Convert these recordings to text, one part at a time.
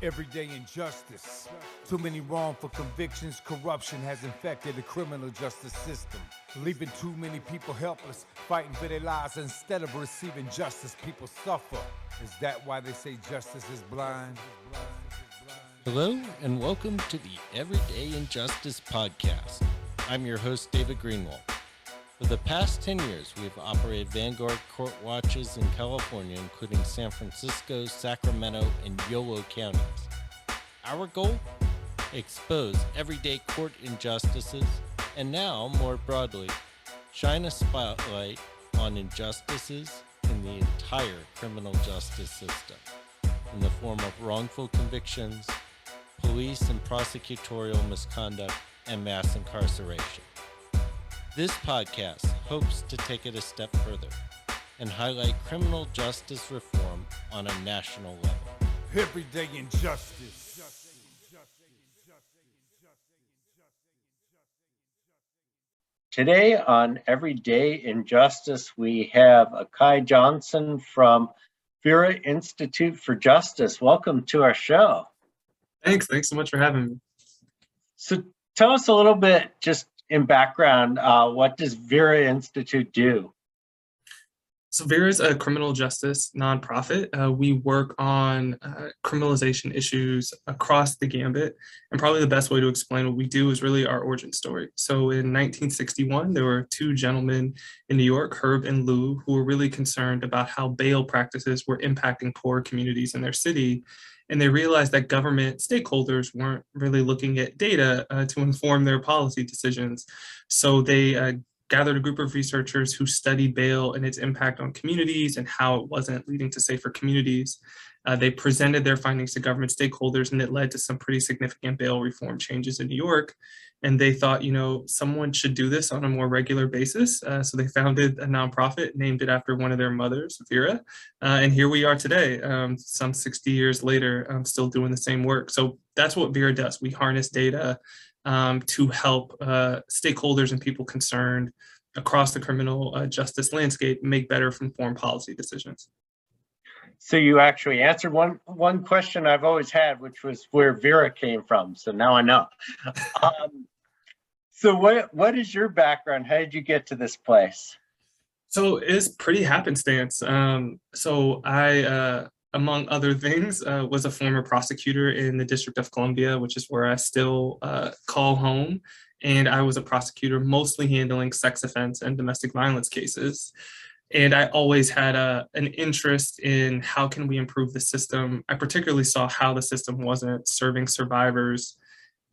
Everyday injustice. Too many wrongful convictions. Corruption has infected the criminal justice system, leaving too many people helpless, fighting for their lives. Instead of receiving justice, people suffer. Is that why they say justice is blind? Hello, and welcome to the Everyday Injustice Podcast. I'm your host, David Greenwald. For the past 10 years, we've operated Vanguard Court Watches in California, including San Francisco, Sacramento, and Yolo counties. Our goal? Expose everyday court injustices, and now, more broadly, shine a spotlight on injustices in the entire criminal justice system, in the form of wrongful convictions, police and prosecutorial misconduct, and mass incarceration. This podcast hopes to take it a step further and highlight criminal justice reform on a national level. Everyday injustice. Today on Everyday Injustice, we have Akhi Johnson from Vera Institute for Justice. Welcome to our show. Thanks so much for having me. So tell us a little bit, just in background, what does Vera Institute do? So Vera is a criminal justice nonprofit. We work on criminalization issues across the gambit. And probably the best way to explain what we do is really our origin story. So in 1961, there were two gentlemen in New York, Herb and Lou, who were really concerned about how bail practices were impacting poor communities in their city. And they realized that government stakeholders weren't really looking at data to inform their policy decisions. So they gathered a group of researchers who studied bail and its impact on communities and how it wasn't leading to safer communities. They presented their findings to government stakeholders, and it led to some pretty significant bail reform changes in New York. And they thought, someone should do this on a more regular basis. So they founded a nonprofit, named it after one of their mothers, Vera. And here we are today, some 60 years later, still doing the same work. So that's what Vera does. We harness data to help stakeholders and people concerned across the criminal justice landscape make better informed policy decisions. So you actually answered one question I've always had, which was where Vera came from. So now I know. So what is your background? How did you get to this place? So it's pretty happenstance. So I, among other things, was a former prosecutor in the District of Columbia, which is where I still call home. And I was a prosecutor mostly handling sex offense and domestic violence cases. And I always had an interest in how can we improve the system. I particularly saw how the system wasn't serving survivors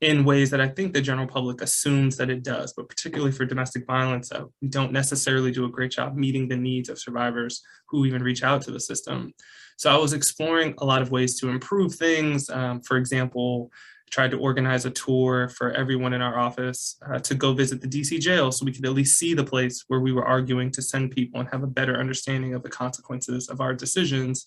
in ways that I think the general public assumes that it does, but particularly for domestic violence, we don't necessarily do a great job meeting the needs of survivors who even reach out to the system. So I was exploring a lot of ways to improve things. For example, tried to organize a tour for everyone in our office to go visit the DC jail so we could at least see the place where we were arguing to send people and have a better understanding of the consequences of our decisions.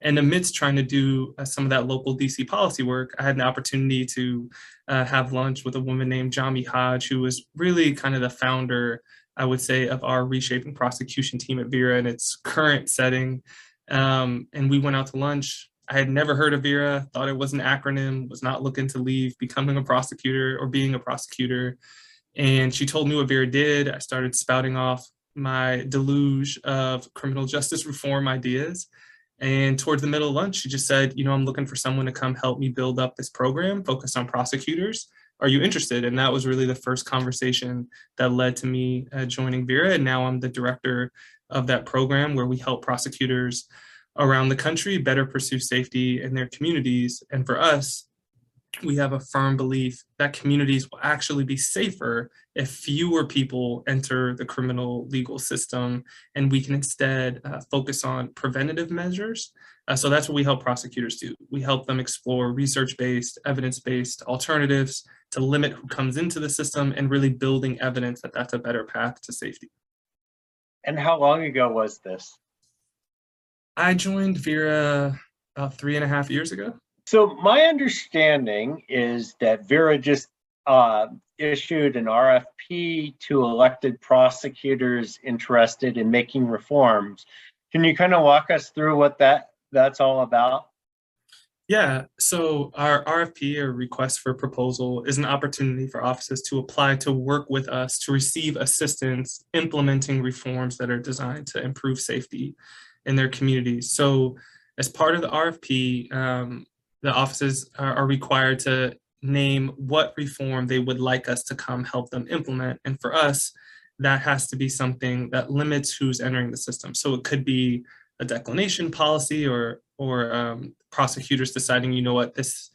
And amidst trying to do some of that local DC policy work, I had an opportunity to have lunch with a woman named Jami Hodge, who was really kind of the founder, I would say, of our Reshaping Prosecution team at Vera in its current setting. And we went out to lunch. I had never heard of Vera, thought it was an acronym, was not looking to leave becoming a prosecutor or being a prosecutor. And she told me what Vera did. I started spouting off my deluge of criminal justice reform ideas. And towards the middle of lunch, she just said, I'm looking for someone to come help me build up this program focused on prosecutors. Are you interested? And that was really the first conversation that led to me joining Vera. And now I'm the director of that program where we help prosecutors around the country better pursue safety in their communities. And for us, we have a firm belief that communities will actually be safer if fewer people enter the criminal legal system, and we can instead focus on preventative measures. So that's what we help prosecutors do. We help them explore research-based, evidence-based alternatives to limit who comes into the system and really building evidence that that's a better path to safety. And how long ago was this? I joined Vera about 3.5 years ago. So my understanding is that Vera just issued an RFP to elected prosecutors interested in making reforms. Can you kind of walk us through what that's all about? Yeah, so our RFP, or request for proposal, is an opportunity for offices to apply to work with us to receive assistance implementing reforms that are designed to improve safety in their communities. So, as part of the RFP, the offices are required to name what reform they would like us to come help them implement. And for us, that has to be something that limits who's entering the system. So it could be a declination policy, or prosecutors deciding, you know what, this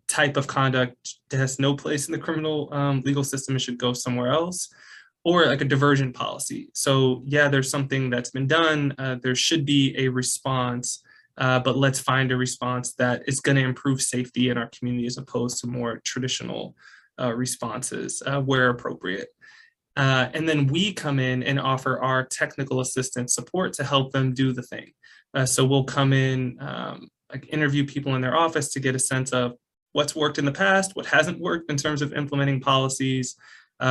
type of conduct has no place in the criminal legal system, it should go somewhere else, or like a diversion policy. So yeah, there's something that's been done. There should be a response, but let's find a response that is going to improve safety in our community as opposed to more traditional responses where appropriate. And then we come in and offer our technical assistance support to help them do the thing. So we'll come in, like interview people in their office to get a sense of what's worked in the past, what hasn't worked in terms of implementing policies.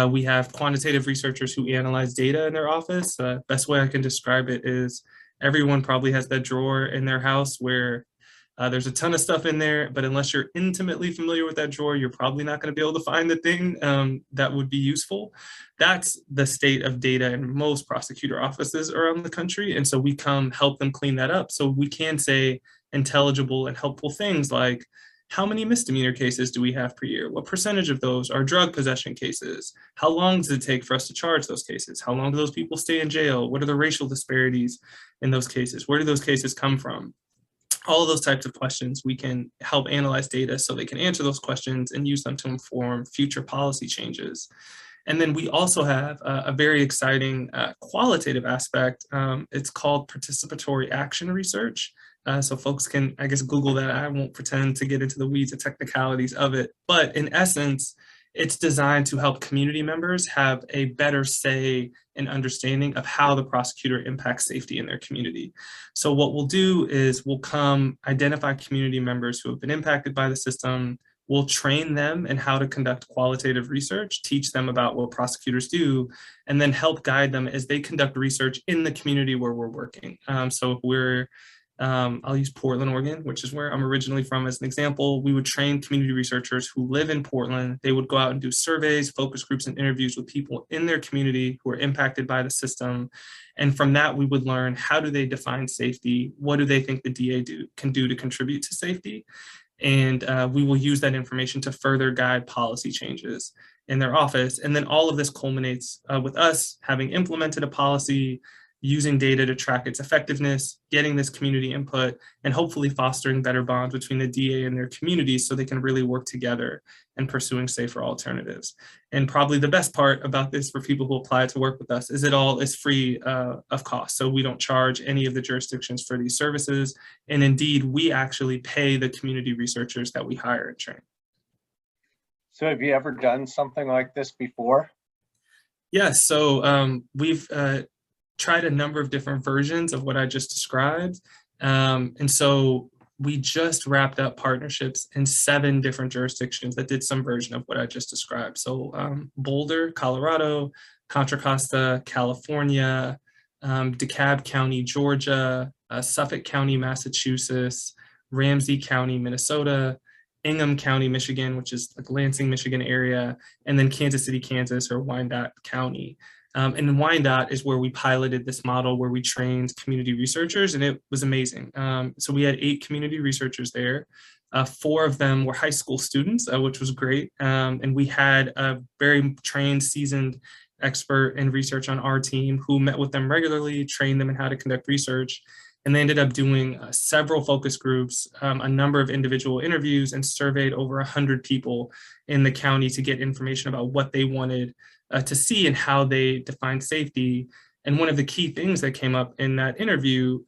We have quantitative researchers who analyze data in their office. Best way I can describe it is everyone probably has that drawer in their house where there's a ton of stuff in there, but unless you're intimately familiar with that drawer, you're probably not going to be able to find the thing that would be useful. That's the state of data in most prosecutor offices around the country. And so we come help them clean that up. So we can say intelligible and helpful things like, how many misdemeanor cases do we have per year? What percentage of those are drug possession cases? How long does it take for us to charge those cases? How long do those people stay in jail? What are the racial disparities in those cases? Where do those cases come from? All of those types of questions, we can help analyze data so they can answer those questions and use them to inform future policy changes. And then we also have a very exciting qualitative aspect. It's called participatory action research. So folks can, I guess, Google that. I won't pretend to get into the weeds and technicalities of it. But in essence, it's designed to help community members have a better say and understanding of how the prosecutor impacts safety in their community. So what we'll do is we'll come identify community members who have been impacted by the system. We'll train them in how to conduct qualitative research, teach them about what prosecutors do, and then help guide them as they conduct research in the community where we're working. So if we're I'll use Portland, Oregon, which is where I'm originally from as an example. We would train community researchers who live in Portland. They would go out and do surveys, focus groups, and interviews with people in their community who are impacted by the system. And from that, we would learn, how do they define safety? What do they think the DA can do to contribute to safety? And we will use that information to further guide policy changes in their office. And then all of this culminates with us having implemented a policy, using data to track its effectiveness, getting this community input, and hopefully fostering better bonds between the DA and their communities so they can really work together in pursuing safer alternatives. And probably the best part about this for people who apply to work with us is it all is free of cost. So we don't charge any of the jurisdictions for these services. And indeed, we actually pay the community researchers that we hire and train. So have you ever done something like this before? Yes, so we've tried a number of different versions of what I just described. And so we just wrapped up partnerships in 7 different jurisdictions that did some version of what I just described. So Boulder, Colorado, Contra Costa, California, DeKalb County, Georgia, Suffolk County, Massachusetts, Ramsey County, Minnesota, Ingham County, Michigan, which is like Lansing, Michigan area, and then Kansas City, Kansas, or Wyandotte County. And Wyandotte is where we piloted this model where we trained community researchers, and it was amazing. So we had 8 community researchers there. 4 of them were high school students, which was great. And we had a very trained, seasoned expert in research on our team who met with them regularly, trained them in how to conduct research. And they ended up doing several focus groups, a number of individual interviews, and surveyed over 100 people in the county to get information about what they wanted to see and how they define safety. And one of the key things that came up in that interview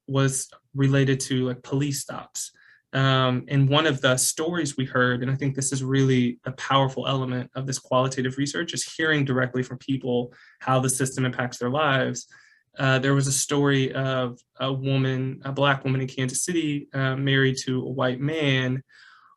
was related to like police stops. And one of the stories we heard, and I think this is really a powerful element of this qualitative research, is hearing directly from people how the system impacts their lives. There was a story of a Black woman in Kansas City, married to a white man,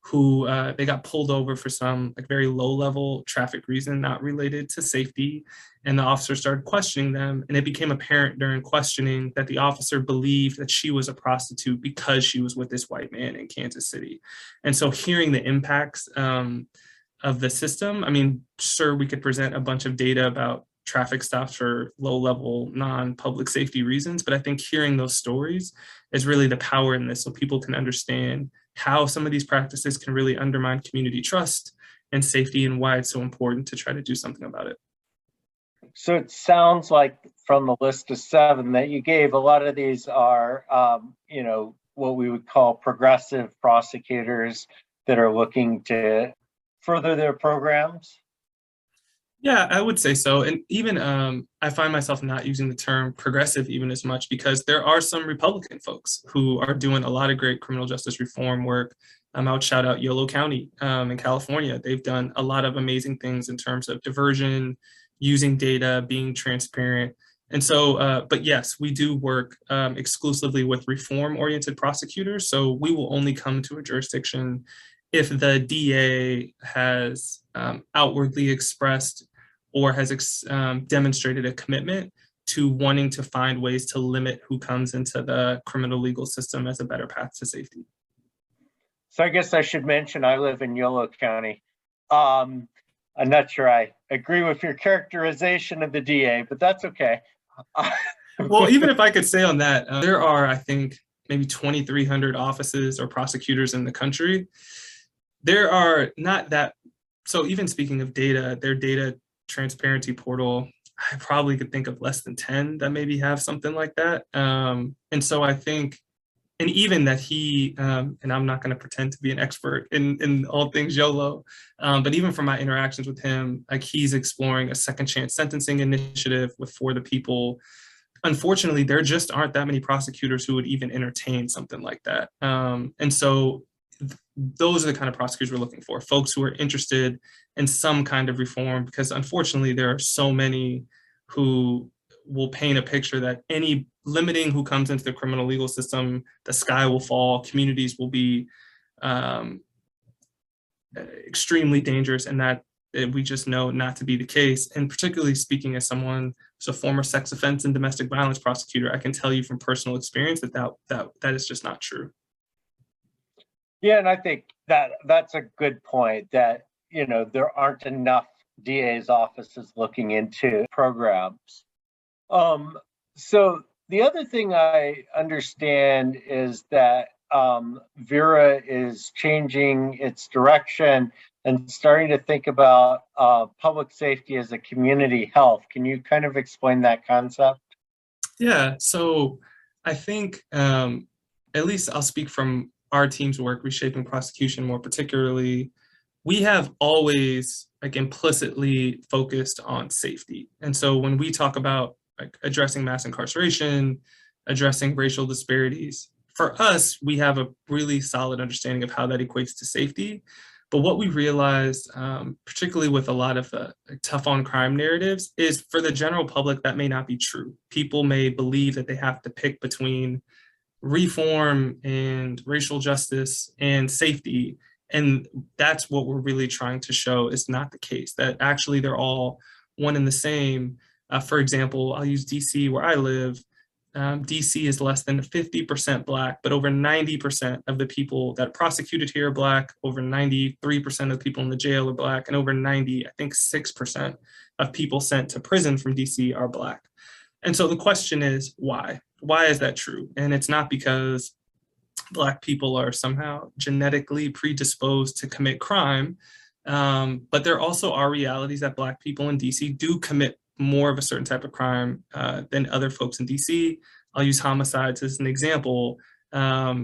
who they got pulled over for some like very low level traffic reason, not related to safety. And the officer started questioning them. And it became apparent during questioning that the officer believed that she was a prostitute because she was with this white man in Kansas City. And so hearing the impacts of the system, I mean, sure, we could present a bunch of data about traffic stops for low-level, non-public safety reasons, but I think hearing those stories is really the power in this, so people can understand how some of these practices can really undermine community trust and safety, and why it's so important to try to do something about it. So it sounds like from the list of 7 that you gave, a lot of these are, what we would call progressive prosecutors that are looking to further their programs. Yeah, I would say so. And even I find myself not using the term progressive even as much, because there are some Republican folks who are doing a lot of great criminal justice reform work. I would shout out Yolo County in California. They've done a lot of amazing things in terms of diversion, using data, being transparent. And so, but yes, we do work exclusively with reform-oriented prosecutors. So we will only come to a jurisdiction if the DA has outwardly expressed or has demonstrated a commitment to wanting to find ways to limit who comes into the criminal legal system as a better path to safety. So I guess I should mention I live in Yolo County. I'm not sure I agree with your characterization of the DA, but that's okay. Well, even if I could say on that, there are, I think, maybe 2,300 offices or prosecutors in the country. There are not that, so even speaking of data, their data transparency portal, I probably could think of less than 10 that maybe have something like that. And so I think, and even that he, and I'm not going to pretend to be an expert in all things YOLO, but even from my interactions with him, like he's exploring a second chance sentencing initiative with For the People. Unfortunately, there just aren't that many prosecutors who would even entertain something like that. And so those are the kind of prosecutors we're looking for, folks who are interested in some kind of reform, because unfortunately there are so many who will paint a picture that any limiting who comes into the criminal legal system, the sky will fall, communities will be extremely dangerous, and that we just know not to be the case. And particularly speaking as someone who's a former sex offense and domestic violence prosecutor, I can tell you from personal experience that is just not true. Yeah, and I think that's a good point, that there aren't enough DA's offices looking into programs. So the other thing I understand is that Vera is changing its direction and starting to think about public safety as a community health. Can you kind of explain that concept? Yeah, so I think at least I'll speak from our team's work, Reshaping Prosecution more particularly. We have always implicitly focused on safety. And so when we talk about addressing mass incarceration, addressing racial disparities, for us, we have a really solid understanding of how that equates to safety. But what we realized, particularly with a lot of the tough on crime narratives, is for the general public, that may not be true. People may believe that they have to pick between reform and racial justice and safety. And that's what we're really trying to show is not the case, that actually they're all one and the same. For example, I'll use DC where I live. DC is less than 50% Black, but over 90% of the people that are prosecuted here are Black, over 93% of the people in the jail are Black, and over 6% of people sent to prison from DC are Black. And so the question is, why? Why is that true? And it's not because Black people are somehow genetically predisposed to commit crime, but there also are realities that Black people in DC do commit more of a certain type of crime than other folks in DC. I'll use homicides as an example. I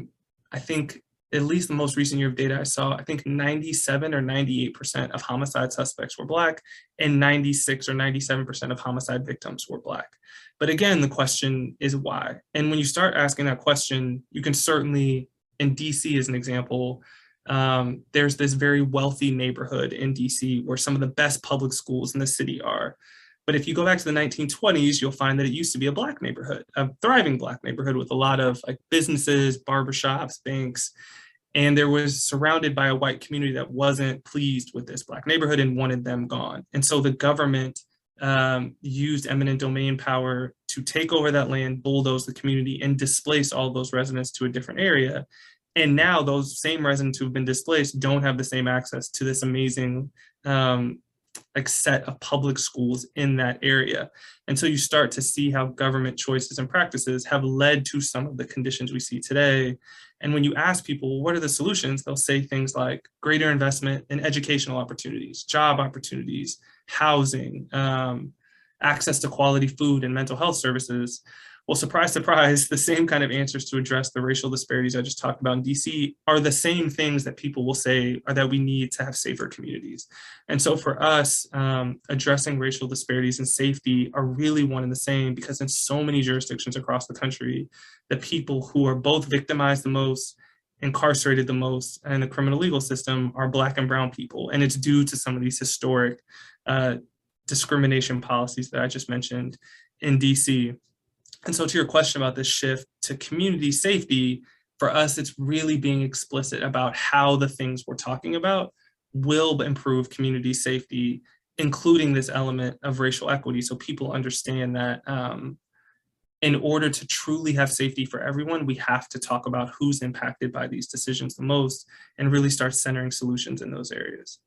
think at least the most recent year of data I saw, I think 97 or 98% of homicide suspects were Black, and 96 or 97% of homicide victims were Black. But again, the question is why? And when you start asking that question, you can certainly, in DC as an example, there's this very wealthy neighborhood in DC where some of the best public schools in the city are. But if you go back to the 1920s, you'll find that it used to be a Black neighborhood, a thriving Black neighborhood with a lot of businesses, barbershops, banks. And there was surrounded by a white community that wasn't pleased with this Black neighborhood and wanted them gone. And so the government used eminent domain power to take over that land, bulldoze the community, and displace all those residents to a different area. And now those same residents who've been displaced don't have the same access to this amazing set of public schools in that area. And so you start to see how government choices and practices have led to some of the conditions we see today. And when you ask people, what are the solutions? They'll say things like greater investment in educational opportunities, job opportunities, housing, access to quality food and mental health services. Well, surprise, surprise, the same kind of answers to address the racial disparities I just talked about in DC are the same things that people will say are that we need to have safer communities. And so for us, addressing racial disparities and safety are really one and the same, because in so many jurisdictions across the country, the people who are both victimized the most, incarcerated the most in the criminal legal system are Black and brown people. And it's due to some of these historic discrimination policies that I just mentioned in DC. And so to your question about this shift to community safety, for us, it's really being explicit about how the things we're talking about will improve community safety, including this element of racial equity. So people understand that in order to truly have safety for everyone, we have to talk about who's impacted by these decisions the most and really start centering solutions in those areas.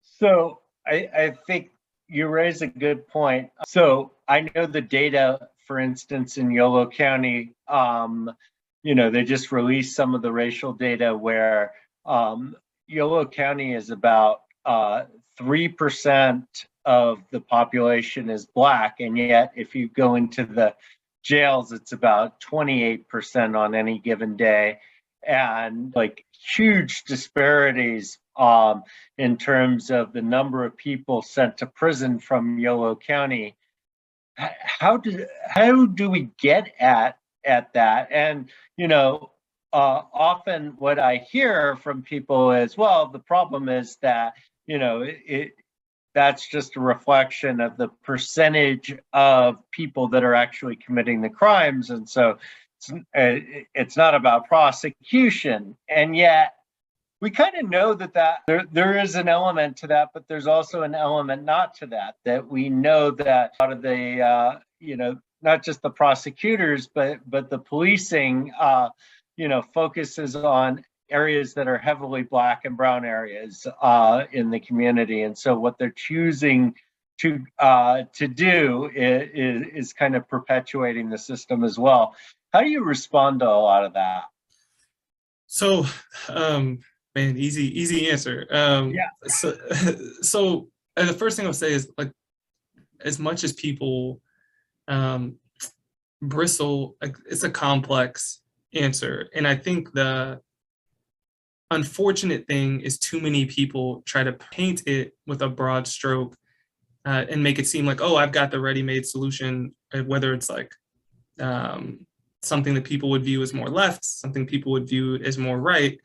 So I think you raise a good point. So I know the data, for instance, in Yolo County, they just released some of the racial data where Yolo County is about 3% of the population is Black. And yet, if you go into the jails, it's about 28% on any given day. And like huge disparities in terms of the number of people sent to prison from Yolo County. How do we get at that? And often what I hear from people is, well, the problem is that that's just a reflection of the percentage of people that are actually committing the crimes, and so it's not about prosecution. And yet we kind of know that there is an element to that, but there's also an element not to that we know that a lot of the, not just the prosecutors, but the policing, focuses on areas that are heavily Black and brown areas in the community. And so what they're choosing to do is kind of perpetuating the system as well. How do you respond to a lot of that? So, man, easy answer. Yeah. So the first thing I'll say is, like, as much as people bristle, it's a complex answer. And I think the unfortunate thing is too many people try to paint it with a broad stroke and make it seem like, oh, I've got the ready-made solution, whether it's like something that people would view as more left, something people would view as more right.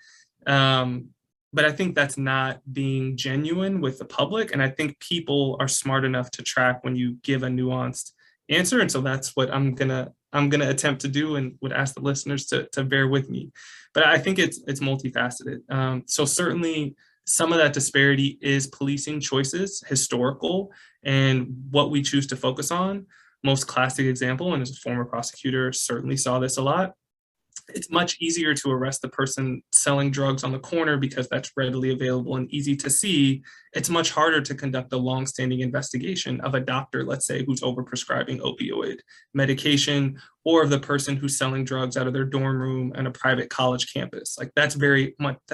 But I think that's not being genuine with the public. And I think people are smart enough to track when you give a nuanced answer. And so that's what I'm gonna attempt to do, and would ask the listeners to bear with me. But I think it's multifaceted. So certainly some of that disparity is policing choices, historical, and what we choose to focus on. Most classic example, and as a former prosecutor, certainly saw this a lot. It's much easier to arrest the person selling drugs on the corner because that's readily available and easy to see. It's much harder to conduct a long-standing investigation of a doctor, let's say, who's overprescribing opioid medication, or of the person who's selling drugs out of their dorm room on a private college campus. Like, that's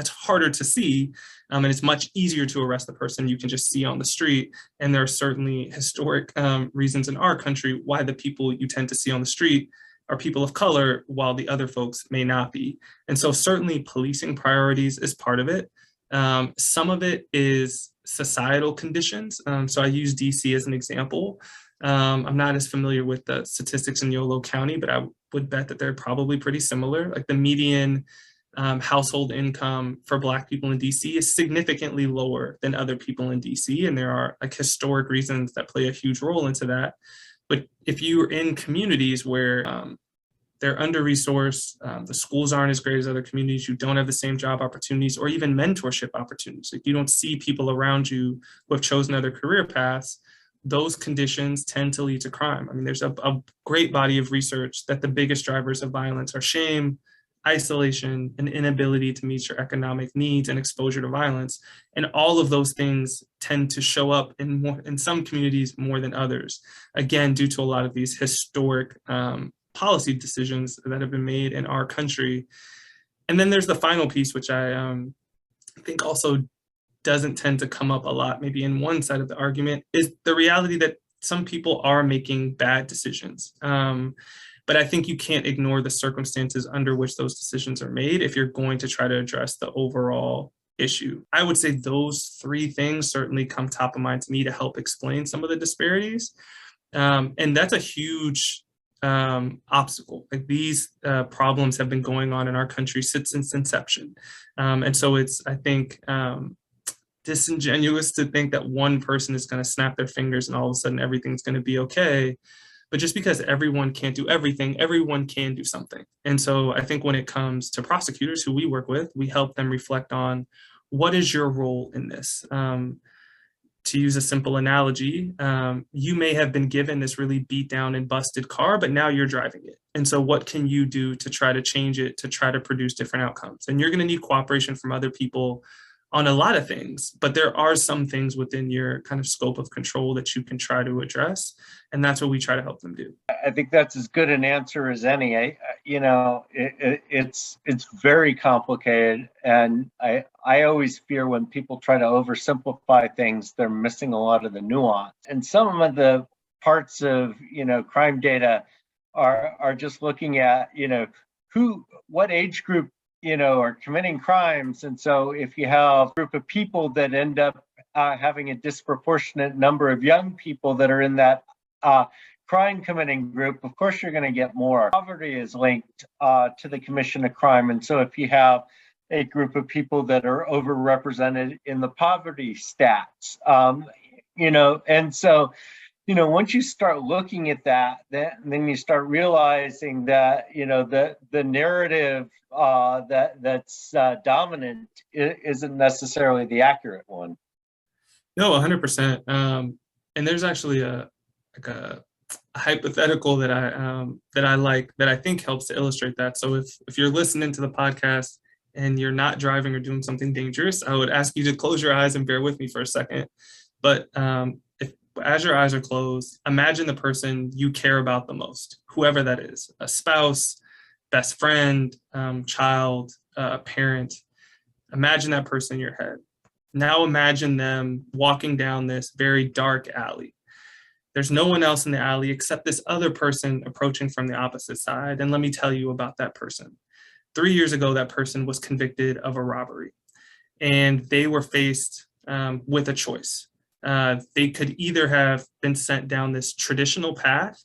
harder to see, and it's much easier to arrest the person you can just see on the street. And there are certainly historic reasons in our country why the people you tend to see on the street are people of color, while the other folks may not be. And so certainly policing priorities is part of it. Some of it is societal conditions. So I use DC as an example. I'm not as familiar with the statistics in Yolo County, but I would bet that they're probably pretty similar. Like, the median household income for Black people in DC is significantly lower than other people in DC. And there are like historic reasons that play a huge role into that. But if you're in communities where they're under-resourced. The schools aren't as great as other communities. You don't have the same job opportunities or even mentorship opportunities. Like, you don't see people around you who have chosen other career paths. Those conditions tend to lead to crime. I mean, there's a great body of research that the biggest drivers of violence are shame, isolation, and inability to meet your economic needs and exposure to violence. And all of those things tend to show up in some communities more than others, again, due to a lot of these historic policy decisions that have been made in our country. And then there's the final piece, which I think also doesn't tend to come up a lot, maybe in one side of the argument, is the reality that some people are making bad decisions. But I think you can't ignore the circumstances under which those decisions are made if you're going to try to address the overall issue. I would say those three things certainly come top of mind to me to help explain some of the disparities. And that's a huge obstacle. Like, these problems have been going on in our country since its inception. And so it's, I think, disingenuous to think that one person is going to snap their fingers and all of a sudden everything's going to be okay. But just because everyone can't do everything, everyone can do something. And so I think when it comes to prosecutors who we work with, we help them reflect on, what is your role in this? To use a simple analogy, you may have been given this really beat down and busted car, but now you're driving it. And so what can you do to try to change it, to try to produce different outcomes? And you're going to need cooperation from other people on a lot of things, but there are some things within your kind of scope of control that you can try to address. And that's what we try to help them do. I think that's as good an answer as any. It's very complicated. And I always fear when people try to oversimplify things, they're missing a lot of the nuance. And some of the parts of, crime data are just looking at, what age group are committing crimes. And so if you have a group of people that end up having a disproportionate number of young people that are in that crime committing group, of course you're going to get more. Poverty is linked to the commission of crime. And so if you have a group of people that are overrepresented in the poverty stats, and so once you start looking at that, then you start realizing that, the narrative that's dominant isn't necessarily the accurate one. No, 100%. And there's actually a hypothetical that I think helps to illustrate that. So if you're listening to the podcast and you're not driving or doing something dangerous, I would ask you to close your eyes and bear with me for a second. But as your eyes are closed, imagine the person you care about the most, whoever that is, a spouse, best friend, child, parent. Imagine that person in your head. Now imagine them walking down this very dark alley. There's no one else in the alley except this other person approaching from the opposite side. And let me tell you about that person. 3 years ago, that person was convicted of a robbery, and they were faced with a choice. They could either have been sent down this traditional path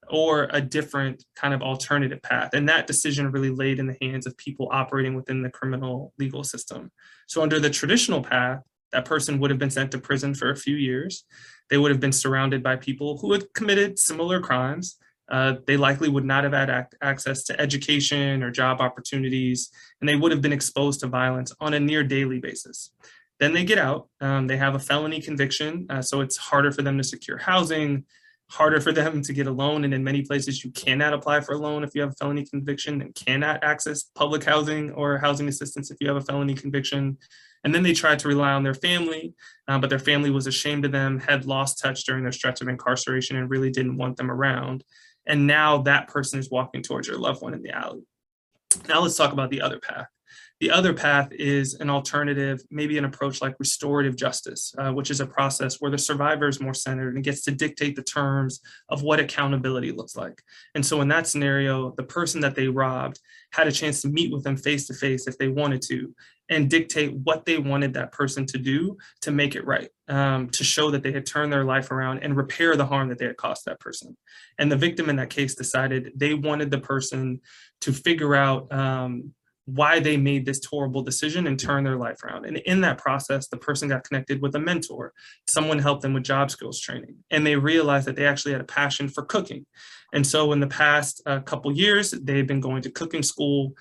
or a different kind of alternative path. And that decision really laid in the hands of people operating within the criminal legal system. So under the traditional path, that person would have been sent to prison for a few years. They would have been surrounded by people who had committed similar crimes. They likely would not have had access to education or job opportunities, and they would have been exposed to violence on a near daily basis. Then they get out, they have a felony conviction, so it's harder for them to secure housing, harder for them to get a loan, and in many places you cannot apply for a loan if you have a felony conviction and cannot access public housing or housing assistance if you have a felony conviction. And then they tried to rely on their family, but their family was ashamed of them, had lost touch during their stretch of incarceration and really didn't want them around. And now that person is walking towards your loved one in the alley. Now let's talk about the other path. The other path is an alternative, maybe an approach like restorative justice, which is a process where the survivor is more centered and gets to dictate the terms of what accountability looks like. And so in that scenario, the person that they robbed had a chance to meet with them face to face if they wanted to, and dictate what they wanted that person to do to make it right, to show that they had turned their life around and repair the harm that they had caused that person. And the victim in that case decided they wanted the person to figure out why they made this horrible decision and turned their life around. And in that process, the person got connected with a mentor. Someone helped them with job skills training, and they realized that they actually had a passion for cooking. And so in the past couple years, they've been going to cooking school.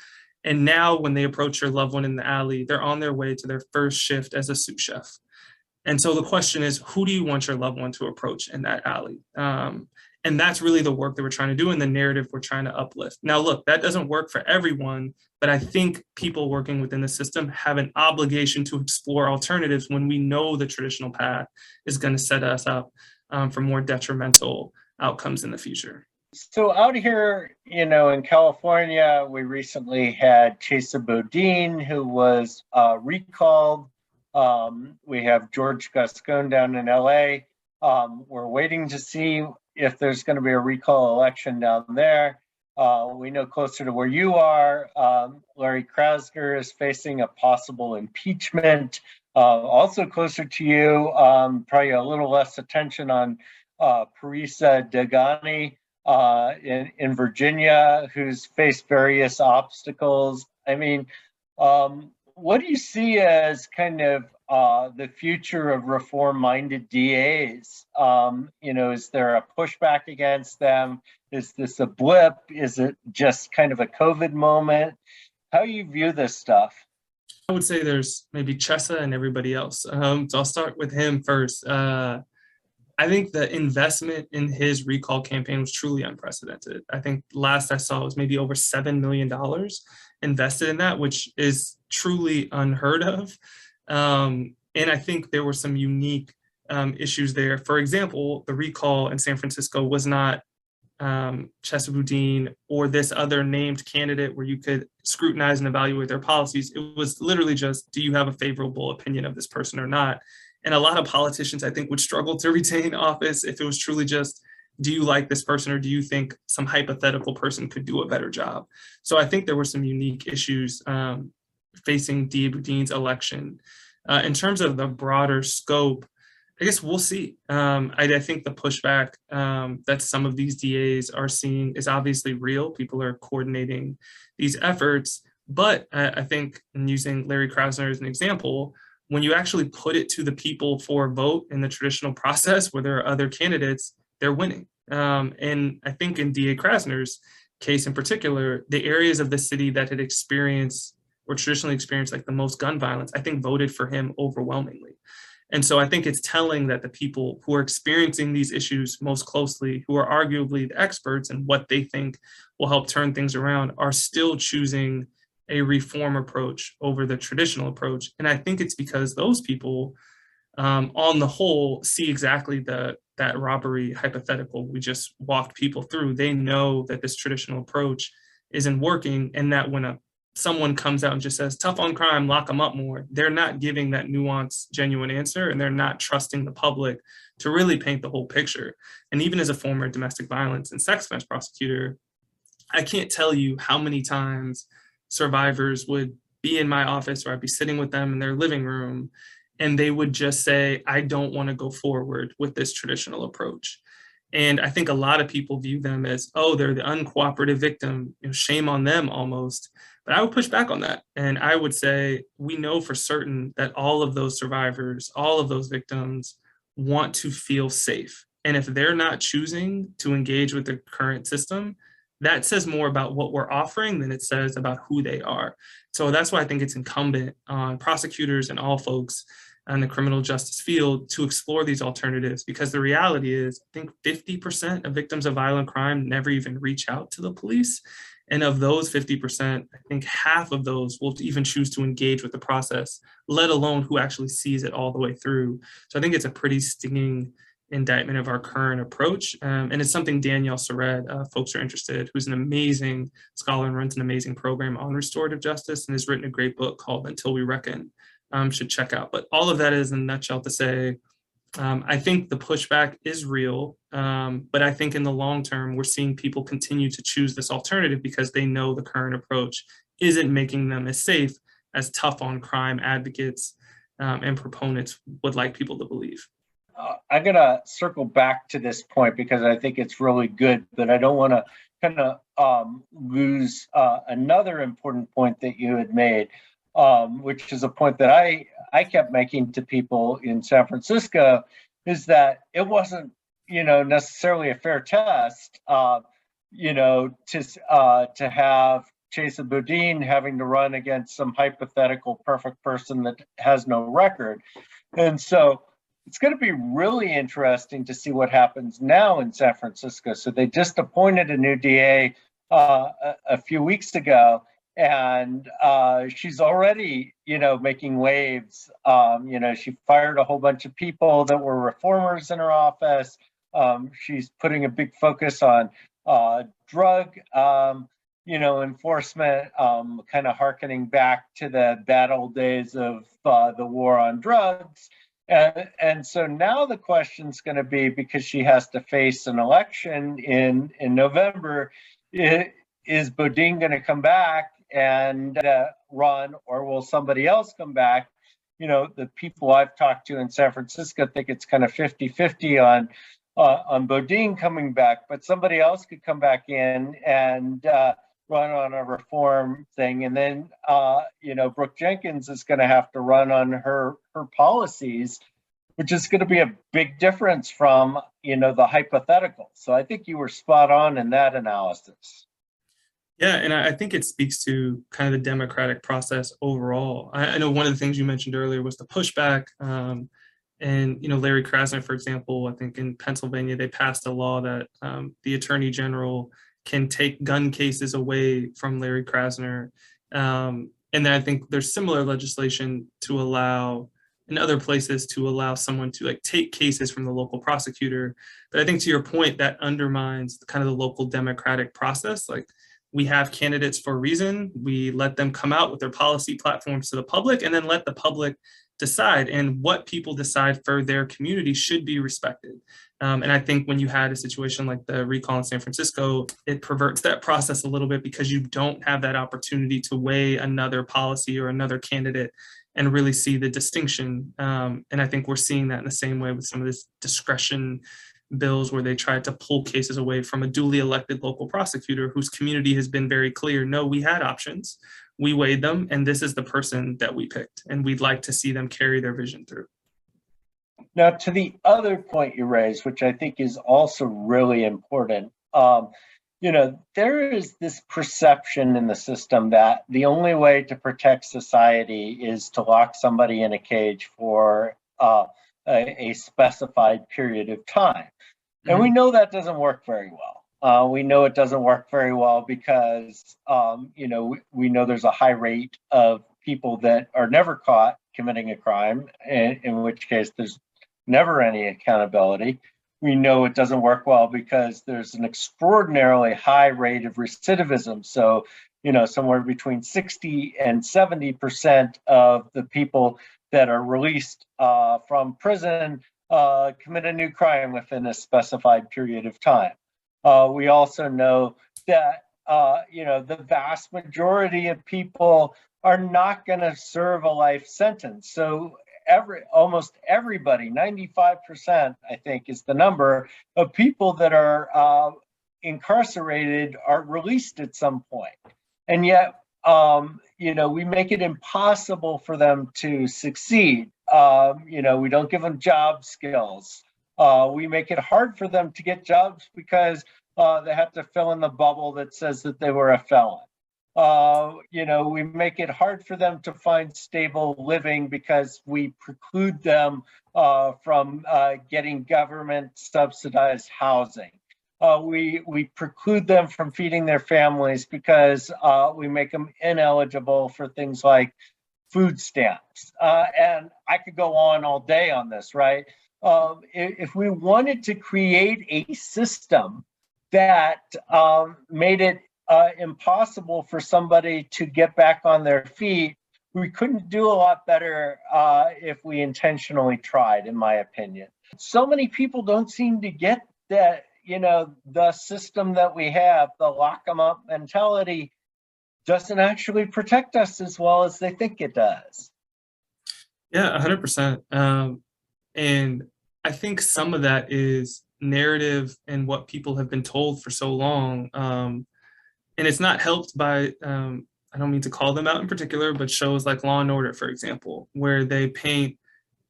And now when they approach their loved one in the alley, they're on their way to their first shift as a sous chef. And so the question is, who do you want your loved one to approach in that alley? And that's really the work that we're trying to do and the narrative we're trying to uplift. Now, look, that doesn't work for everyone, but I think people working within the system have an obligation to explore alternatives when we know the traditional path is going to set us up for more detrimental outcomes in the future. So out here, in California, we recently had Chesa Boudin, who was recalled. We have George Gascon down in LA. We're waiting to see if there's going to be a recall election down there. We know closer to where you are, Larry Krasner is facing a possible impeachment. Also closer to you, probably a little less attention on Parisa Dagani in Virginia, who's faced various obstacles. I mean, what do you see as kind of the future of reform-minded DAs? Is there a pushback against them? Is this a blip? Is it just kind of a COVID moment? How do you view this stuff? I would say there's maybe Chesa and everybody else. So I'll start with him first. I think the investment in his recall campaign was truly unprecedented. I think last I saw was maybe over $7 million invested in that, which is truly unheard of. And I think there were some unique issues there. For example, the recall in San Francisco was not Chesa Boudin or this other named candidate where you could scrutinize and evaluate their policies. It was literally just, do you have a favorable opinion of this person or not? And a lot of politicians, I think, would struggle to retain office if it was truly just, do you like this person or do you think some hypothetical person could do a better job? So I think there were some unique issues facing DA Boudin's election. In terms of the broader scope, I guess we'll see. I think the pushback that some of these DAs are seeing is obviously real. People are coordinating these efforts. But I think, in using Larry Krasner as an example, when you actually put it to the people for a vote in the traditional process where there are other candidates, they're winning. And I think in DA Krasner's case in particular, the areas of the city that had experienced or traditionally experienced like the most gun violence, I think voted for him overwhelmingly. And so I think it's telling that the people who are experiencing these issues most closely, who are arguably the experts in what they think will help turn things around, are still choosing a reform approach over the traditional approach. And I think it's because those people, on the whole, see exactly that robbery hypothetical we just walked people through. They know that this traditional approach isn't working, and that when someone comes out and just says, tough on crime, lock them up more, they're not giving that nuanced, genuine answer, and they're not trusting the public to really paint the whole picture. And even as a former domestic violence and sex offense prosecutor, I can't tell you how many times survivors would be in my office or I'd be sitting with them in their living room and they would just say, I don't want to go forward with this traditional approach. And I think a lot of people view them as, oh, they're the uncooperative victim, shame on them almost. But I would push back on that. And I would say, we know for certain that all of those survivors, all of those victims want to feel safe. And if they're not choosing to engage with the current system, that says more about what we're offering than it says about who they are. So that's why I think it's incumbent on prosecutors and all folks in the criminal justice field to explore these alternatives, because the reality is, I think 50% of victims of violent crime never even reach out to the police. And of those 50%, I think half of those will even choose to engage with the process, let alone who actually sees it all the way through. So I think it's a pretty stinging indictment of our current approach. And it's something Danielle Surratt, folks are interested, who's an amazing scholar and runs an amazing program on restorative justice and has written a great book called Until We Reckon, should check out. But all of that is in a nutshell to say, I think the pushback is real, but I think in the long term, we're seeing people continue to choose this alternative because they know the current approach isn't making them as safe as tough on crime advocates and proponents would like people to believe. I'm going to circle back to this point because I think it's really good, but I don't want to kind of lose another important point that you had made, which is a point that I kept making to people in San Francisco, is that it wasn't, necessarily a fair test, to have Chesa Boudin having to run against some hypothetical perfect person that has no record. And so it's going to be really interesting to see what happens now in San Francisco. So they just appointed a new DA a few weeks ago, and she's already, making waves. She fired a whole bunch of people that were reformers in her office. She's putting a big focus on drug, enforcement, kind of hearkening back to the bad old days of the war on drugs. And so now the question's going to be, because she has to face an election in November, is Boudin going to come back and run, or will somebody else come back? The people I've talked to in San Francisco think it's kind of 50-50 on Boudin coming back, but somebody else could come back in and run on a reform thing. And then, Brooke Jenkins is going to have to run on her policies, which is going to be a big difference from, the hypothetical. So I think you were spot on in that analysis. Yeah, and I think it speaks to kind of the democratic process overall. I know one of the things you mentioned earlier was the pushback. And, Larry Krasner, for example, I think in Pennsylvania, they passed a law that the attorney general can take gun cases away from Larry Krasner. And then I think there's similar legislation to allow in other places to allow someone to take cases from the local prosecutor. But I think to your point, that undermines kind of the local democratic process. We have candidates for a reason. We let them come out with their policy platforms to the public, and then let the public decide, and what people decide for their community should be respected. And I think when you had a situation like the recall in San Francisco, it perverts that process a little bit, because you don't have that opportunity to weigh another policy or another candidate and really see the distinction. And I think we're seeing that in the same way with some of this discretion bills, where they tried to pull cases away from a duly elected local prosecutor whose community has been very clear. No, we had options. We weighed them, and this is the person that we picked, and we'd like to see them carry their vision through. Now, to the other point you raised, which I think is also really important, there is this perception in the system that the only way to protect society is to lock somebody in a cage for a specified period of time. And we know that doesn't work very well. We know it doesn't work very well because, we know there's a high rate of people that are never caught committing a crime, in which case there's never any accountability. We know it doesn't work well because there's an extraordinarily high rate of recidivism. So, somewhere between 60 and 70% of the people that are released from prison commit a new crime within a specified period of time. We also know that, the vast majority of people are not going to serve a life sentence. So almost everybody, 95%, I think is the number of people that are incarcerated are released at some point. And yet, we make it impossible for them to succeed. We don't give them job skills. We make it hard for them to get jobs because they have to fill in the bubble that says that they were a felon. We make it hard for them to find stable living because we preclude them from getting government subsidized housing. We preclude them from feeding their families because we make them ineligible for things like food stamps. And I could go on all day on this, right? If we wanted to create a system that made it impossible for somebody to get back on their feet, we couldn't do a lot better if we intentionally tried, in my opinion. So many people don't seem to get that, the system that we have, the lock 'em up mentality, doesn't actually protect us as well as they think it does. Yeah, 100%. And I think some of that is narrative and what people have been told for so long. And it's not helped by, I don't mean to call them out in particular, but shows like Law and Order, for example, where they paint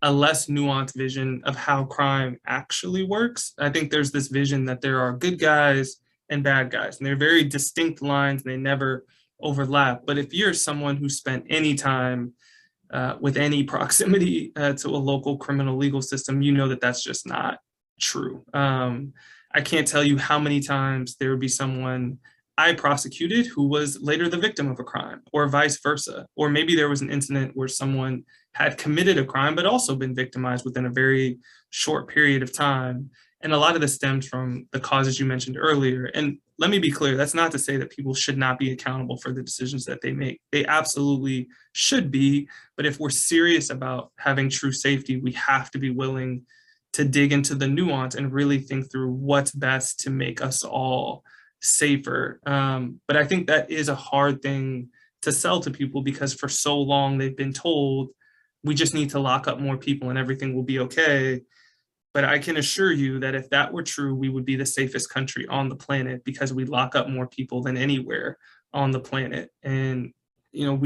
a less nuanced vision of how crime actually works. I think there's this vision that there are good guys and bad guys, and they're very distinct lines and they never overlap. But if you're someone who spent any time with any proximity to a local criminal legal system, you know that that's just not true. I can't tell you how many times there would be someone I prosecuted who was later the victim of a crime, or vice versa. Or maybe there was an incident where someone had committed a crime, but also been victimized within a very short period of time. And a lot of this stems from the causes you mentioned earlier. And let me be clear, that's not to say that people should not be accountable for the decisions that they make. They absolutely should be. But if we're serious about having true safety, we have to be willing to dig into the nuance and really think through what's best to make us all safer. But I think that is a hard thing to sell to people, because for so long they've been told we just need to lock up more people and everything will be okay. But I can assure you that if that were true, we would be the safest country on the planet, because we lock up more people than anywhere on the planet. And, you know,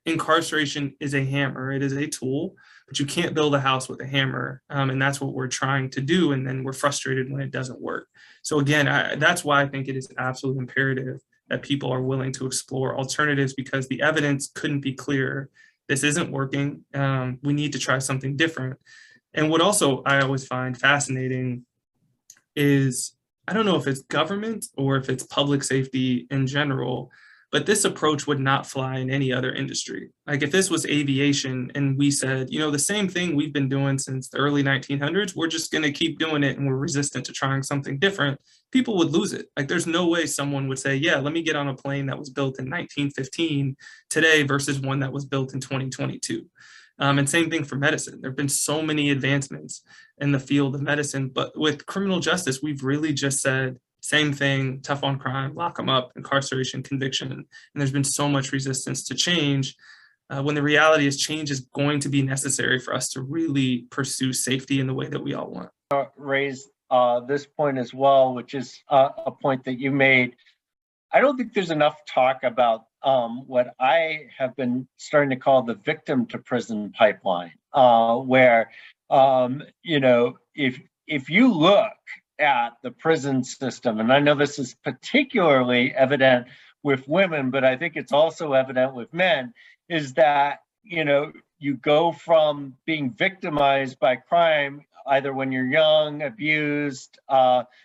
incarceration is a hammer, it is a tool, but you can't build a house with a hammer. And that's what we're trying to do. And then we're frustrated when it doesn't work. So again, that's why I think it is absolutely imperative that people are willing to explore alternatives, because the evidence couldn't be clearer. This isn't working. We need to try something different. And what also I always find fascinating is, I don't know if it's government or if it's public safety in general, but this approach would not fly in any other industry. Like if this was aviation and we said, you know, the same thing we've been doing since the early 1900s, we're just going to keep doing it and we're resistant to trying something different, people would lose it. Like there's no way someone would say, yeah, let me get on a plane that was built in 1915 today versus one that was built in 2022. And same thing for medicine. There have been so many advancements in the field of medicine, but with criminal justice, we've really just said, same thing, tough on crime, lock them up, incarceration, conviction. And there's been so much resistance to change, when the reality is change is going to be necessary for us to really pursue safety in the way that we all want. Raise this point as well, which is a point that you made. I don't think there's enough talk about what I have been starting to call the victim to prison pipeline, where, you know, if you look at the prison system, and I know this is particularly evident with women, but I think it's also evident with men, is that, you know, you go from being victimized by crime, either when you're young, abused,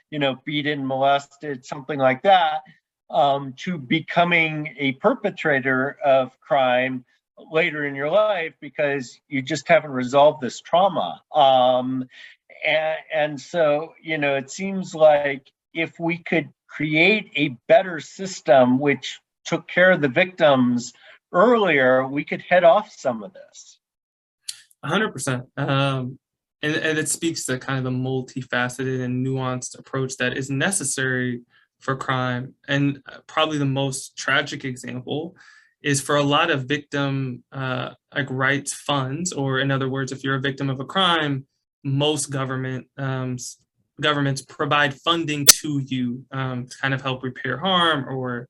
you know, beaten, molested, something like that, to becoming a perpetrator of crime later in your life because you just haven't resolved this trauma. And so, you know, it seems like if we could create a better system which took care of the victims earlier, we could head off some of this. 100%. And it speaks to kind of the multifaceted and nuanced approach that is necessary for crime. And probably the most tragic example is for a lot of victim like rights funds, or in other words, if you're a victim of a crime, most governments provide funding to you to kind of help repair harm or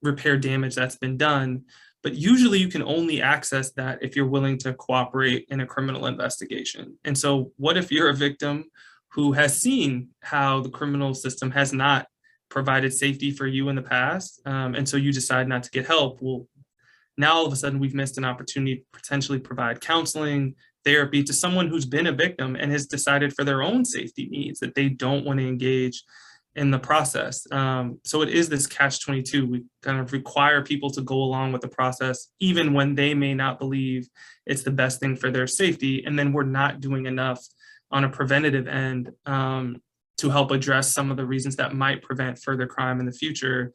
repair damage that's been done. But usually you can only access that if you're willing to cooperate in a criminal investigation. And so what if you're a victim who has seen how the criminal system has not provided safety for you in the past, and so you decide not to get help? Well, now all of a sudden we've missed an opportunity to potentially provide counseling, therapy to someone who's been a victim and has decided for their own safety needs that they don't want to engage in the process. So it is this catch-22. We kind of require people to go along with the process, even when they may not believe it's the best thing for their safety. And then we're not doing enough on a preventative end to help address some of the reasons that might prevent further crime in the future.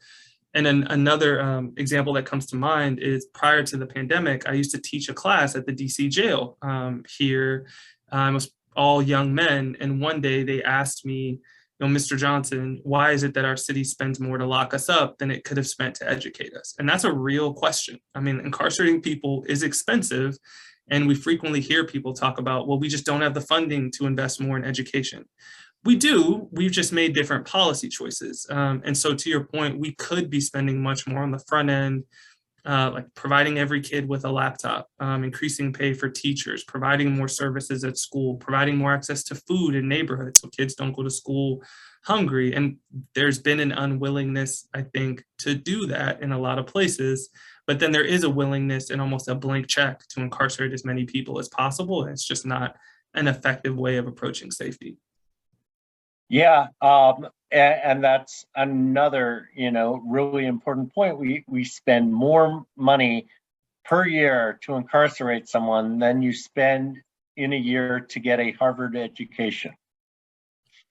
And then another example that comes to mind is prior to the pandemic, I used to teach a class at the DC jail here. It was all young men. And one day they asked me, you know, Mr. Johnson, why is it that our city spends more to lock us up than it could have spent to educate us? And that's a real question. I mean, incarcerating people is expensive. And we frequently hear people talk about, well, we just don't have the funding to invest more in education. We do. We've just made different policy choices. And so to your point, we could be spending much more on the front end, like providing every kid with a laptop, increasing pay for teachers, providing more services at school, providing more access to food in neighborhoods so kids don't go to school hungry. And there's been an unwillingness, I think, to do that in a lot of places. But then there is a willingness and almost a blank check to incarcerate as many people as possible. And it's just not an effective way of approaching safety. Yeah, and that's another, really important point. We spend more money per year to incarcerate someone than you spend in a year to get a Harvard education.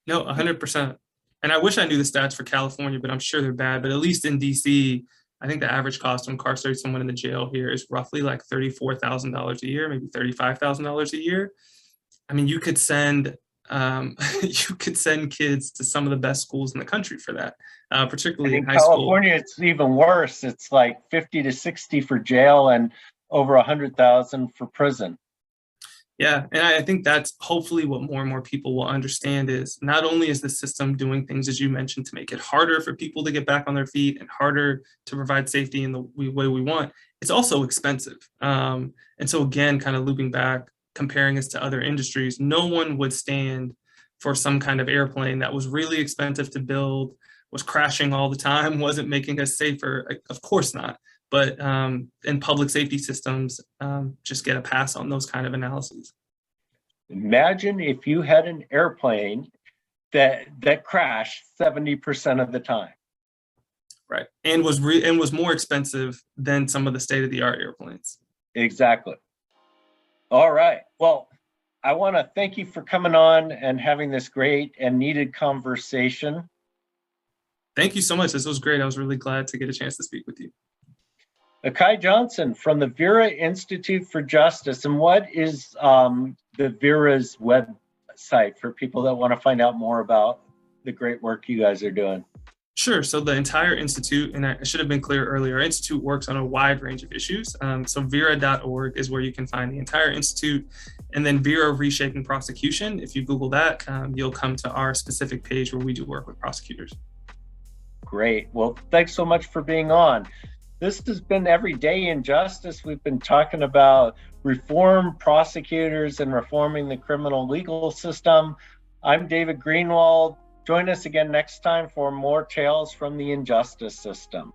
No, 100%. And I wish I knew the stats for California, but I'm sure they're bad. But at least in DC, I think the average cost to incarcerate someone in the jail here is roughly like $34,000 a year, maybe $35,000 a year. I mean, you could send kids to some of the best schools in the country for that, particularly in high school. In California, it's even worse. It's like 50 to 60 for jail and over 100,000 for prison. Yeah, and I think that's hopefully what more and more people will understand is not only is the system doing things, as you mentioned, to make it harder for people to get back on their feet and harder to provide safety in the way we want, it's also expensive. And so again, kind of looping back, comparing us to other industries, no one would stand for some kind of airplane that was really expensive to build, was crashing all the time, wasn't making us safer. Of course not. But in public safety systems, just get a pass on those kind of analyses. Imagine if you had an airplane that crashed 70% of the time. Right, and was more expensive than some of the state-of-the-art airplanes. Exactly. All right. Well, I want to thank you for coming on and having this great and needed conversation. Thank you so much. This was great. I was really glad to get a chance to speak with you. Akhi Johnson from the Vera Institute for Justice. And what is the Vera's website for people that want to find out more about the great work you guys are doing? Sure. So the entire Institute, and I should have been clear earlier, our Institute works on a wide range of issues. So vera.org is where you can find the entire Institute. And then Vera Reshaping Prosecution, if you Google that, you'll come to our specific page where we do work with prosecutors. Great. Well, thanks so much for being on. This has been Every Day in Justice. We've been talking about reform prosecutors and reforming the criminal legal system. I'm David Greenwald. Join us again next time for more tales from the injustice system.